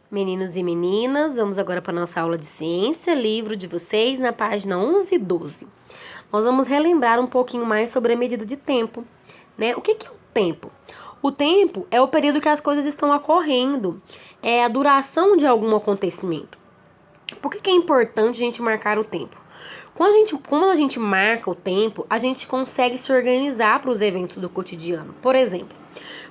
Meninos e meninas, vamos agora para a nossa aula de ciência, livro de vocês, na página 11 e 12. Nós vamos relembrar um pouquinho mais sobre a medida de tempo, né? O que é o tempo? O tempo é o período que as coisas estão ocorrendo, é a duração de algum acontecimento. Por que é importante a gente marcar o tempo? Quando a gente marca o tempo, a gente consegue se organizar para os eventos do cotidiano. Por exemplo,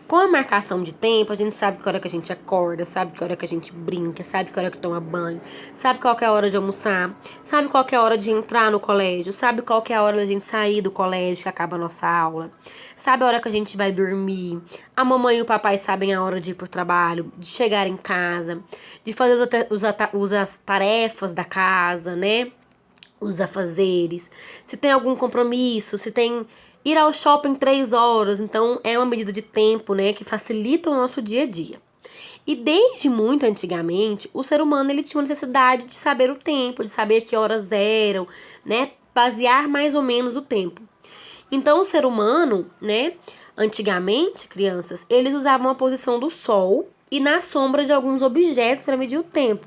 com a marcação de tempo, a gente sabe que hora que a gente acorda, sabe que hora que a gente brinca, sabe que hora que toma banho, sabe qual que é a hora de almoçar, sabe qual que é a hora de entrar no colégio, sabe qual que é a hora da gente sair do colégio, que acaba a nossa aula, sabe a hora que a gente vai dormir, a mamãe e o papai sabem a hora de ir pro trabalho, de chegar em casa, de fazer as tarefas da casa, né? Os afazeres, se tem algum compromisso, se tem ir ao shopping 3 horas, então é uma medida de tempo, né, que facilita o nosso dia a dia. E desde muito antigamente, o ser humano ele tinha uma necessidade de saber o tempo, de saber que horas eram, né, basear mais ou menos o tempo. Então o ser humano, né, antigamente, crianças, eles usavam a posição do sol e na sombra de alguns objetos para medir o tempo.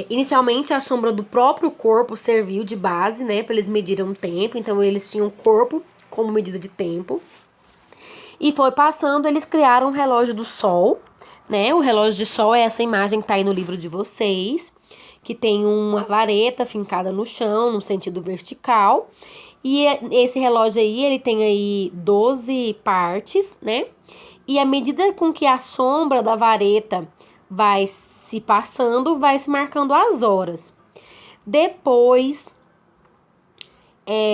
Inicialmente a sombra do próprio corpo serviu de base, né, para eles medirem o tempo, então eles tinham o corpo como medida de tempo. E foi passando, eles criaram o relógio do sol, né, o relógio de sol é essa imagem que tá aí no livro de vocês, que tem uma vareta fincada no chão, no sentido vertical, e esse relógio aí, ele tem aí 12 partes, né, e à medida com que a sombra da vareta vai se passando, vai se marcando as horas. Depois,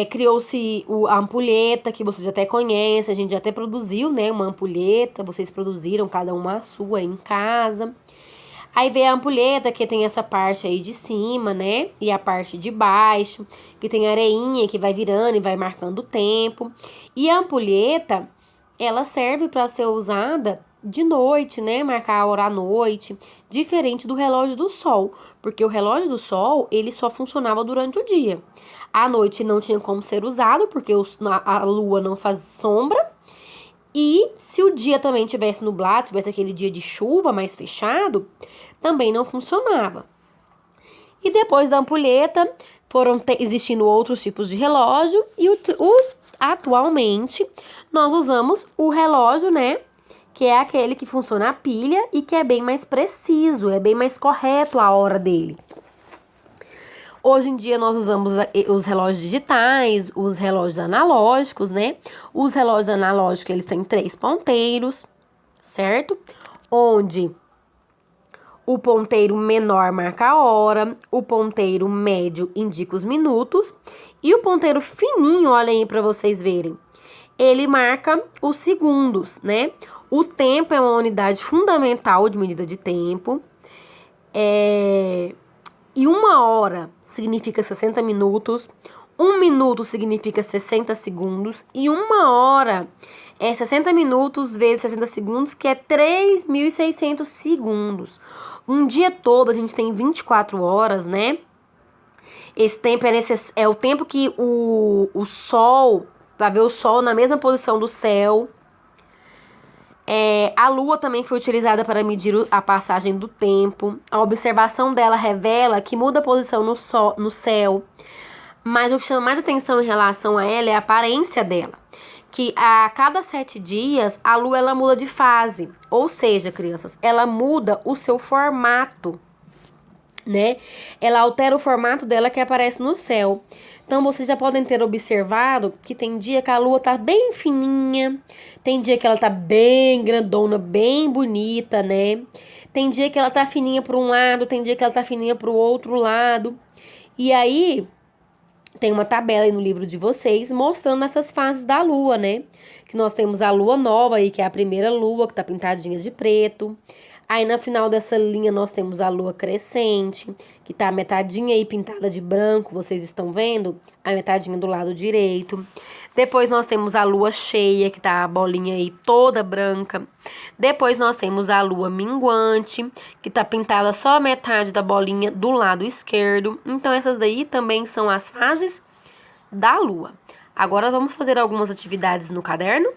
criou-se a ampulheta, que vocês até conhecem, a gente já até produziu, né, uma ampulheta, vocês produziram cada uma a sua em casa. Aí veio a ampulheta, que tem essa parte aí de cima, né, e a parte de baixo, que tem areinha que vai virando e vai marcando o tempo. E a ampulheta, ela serve para ser usada de noite, né? Marcar a hora à noite, diferente do relógio do sol, porque o relógio do sol, ele só funcionava durante o dia. À noite não tinha como ser usado, porque a lua não faz sombra. E se o dia também tivesse nublado, tivesse aquele dia de chuva mais fechado, também não funcionava. E depois da ampulheta, foram existindo outros tipos de relógio e atualmente nós usamos o relógio, né, que é aquele que funciona a pilha e que é bem mais preciso, é bem mais correto a hora dele. Hoje em dia nós usamos os relógios digitais, os relógios analógicos, né? Os relógios analógicos, eles têm 3 ponteiros, certo? Onde o ponteiro menor marca a hora, o ponteiro médio indica os minutos e o ponteiro fininho, olhem aí para vocês verem, ele marca os segundos, né? O tempo é uma unidade fundamental de medida de tempo. E 1 hora significa 60 minutos, 1 minuto significa 60 segundos e 1 hora é 60 minutos vezes 60 segundos, que é 3.600 segundos. Um dia todo a gente tem 24 horas, né? Esse tempo é o tempo que o sol, vai ver o sol na mesma posição do céu. A lua também foi utilizada para medir a passagem do tempo. A observação dela revela que muda a posição no céu. Mas o que chama mais atenção em relação a ela é a aparência dela. Que a cada 7 dias, a lua ela muda de fase. Ou seja, crianças, ela muda o seu formato, né? Ela altera o formato dela que aparece no céu. Então, vocês já podem ter observado que tem dia que a lua tá bem fininha, tem dia que ela tá bem grandona, bem bonita, né? Tem dia que ela tá fininha para um lado, tem dia que ela tá fininha para o outro lado. E aí, tem uma tabela aí no livro de vocês mostrando essas fases da lua, né? Que nós temos a lua nova aí, que é a primeira lua, que tá pintadinha de preto. Aí, na final dessa linha, nós temos a lua crescente, que tá a metadinha aí pintada de branco, vocês estão vendo? A metadinha do lado direito. Depois, nós temos a lua cheia, que tá a bolinha aí toda branca. Depois, nós temos a lua minguante, que tá pintada só a metade da bolinha do lado esquerdo. Então, essas daí também são as fases da lua. Agora, vamos fazer algumas atividades no caderno?